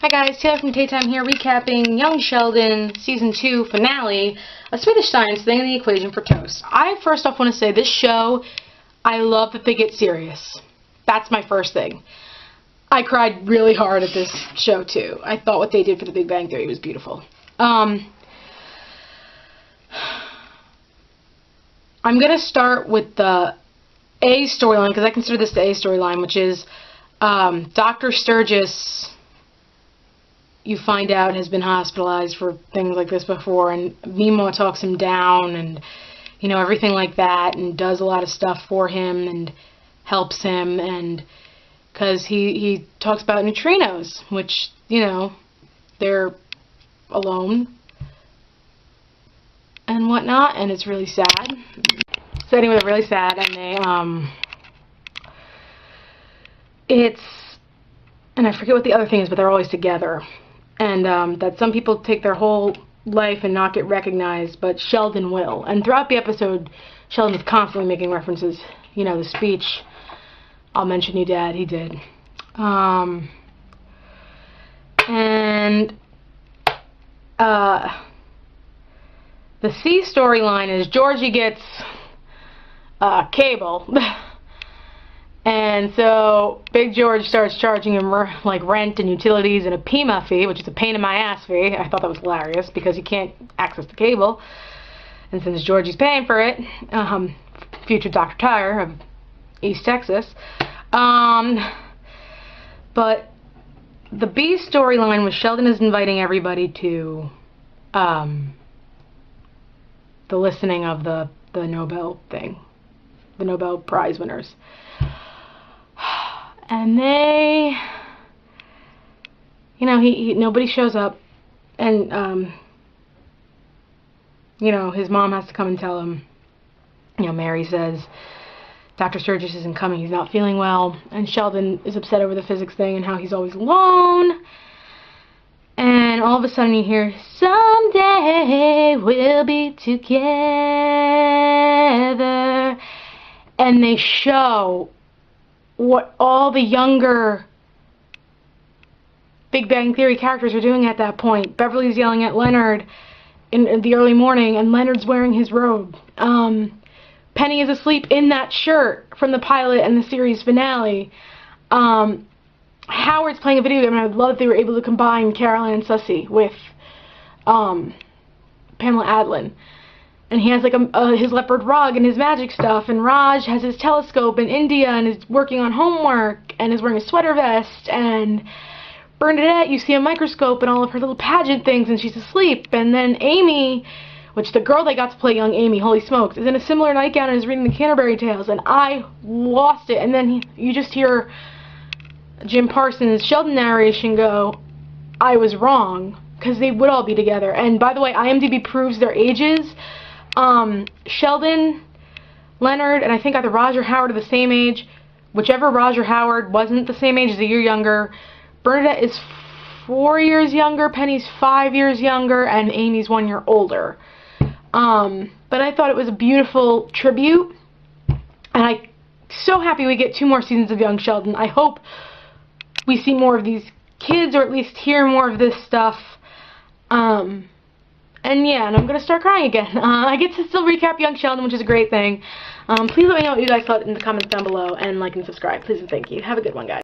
Hi guys, Taylor from Tay Time here, recapping Young Sheldon Season 2 finale, a Swedish science thing in the equation for toast. I first off want to say this show, I love that they get serious. That's my first thing. I cried really hard at this show too. I thought what they did for the Big Bang Theory was beautiful. I'm going to start with the A storyline, because I consider this the A storyline, which is Dr. Sturgis, you find out, has been hospitalized for things like this before, and Mimo talks him down and, you know, everything like that, and does a lot of stuff for him and helps him, and because he talks about neutrinos, which, you know, they're alone and whatnot, and it's really sad. So anyway, they're really sad, and and I forget what the other thing is, but they're always together. And that some people take their whole life and not get recognized, but Sheldon will. And throughout the episode, Sheldon is constantly making references. You know, the speech, "I'll mention you, Dad," he did. And the C storyline is Georgie gets cable. And so Big George starts charging him like rent and utilities and a PIMA fee, which is a pain in my ass fee. I thought that was hilarious because he can't access the cable. And since Georgie's paying for it, future Dr. Tyre of East Texas. But the B storyline was Sheldon is inviting everybody to the listening of the Nobel thing, the Nobel Prize winners. And they, you know, nobody shows up, and, you know, his mom has to come and tell him, you know, Mary says, Dr. Sturgis isn't coming, he's not feeling well, and Sheldon is upset over the physics thing and how he's always alone, and all of a sudden you hear, someday we'll be together, and they show what all the younger Big Bang Theory characters are doing at that point. Beverly's yelling at Leonard in the early morning, and Leonard's wearing his robe. Penny is asleep in that shirt from the pilot and the series finale. Howard's playing a video game, and I would love if they were able to combine Caroline and Sussy with Pamela Adlon. And he has like his leopard rug and his magic stuff, and Raj has his telescope in India and is working on homework and is wearing a sweater vest, and Bernadette, you see a microscope and all of her little pageant things, and she's asleep. And then Amy, which the girl they got to play young Amy, holy smokes, is in a similar nightgown and is reading the Canterbury Tales, and I lost it. And then you just hear Jim Parsons' Sheldon narration go, I was wrong, because they would all be together. And by the way, IMDb proves their ages. Sheldon, Leonard, and I think either Raj or Howard are the same age. Whichever Raj or Howard wasn't the same age is a year younger. Bernadette is 4 years younger, Penny's 5 years younger, and Amy's 1 year older. But I thought it was a beautiful tribute, and I'm so happy we get 2 more seasons of Young Sheldon. I hope we see more of these kids, or at least hear more of this stuff. And yeah, and I'm going to start crying again. I get to still recap Young Sheldon, which is a great thing. Please let me know what you guys thought in the comments down below, and like and subscribe. Please and thank you. Have a good one, guys.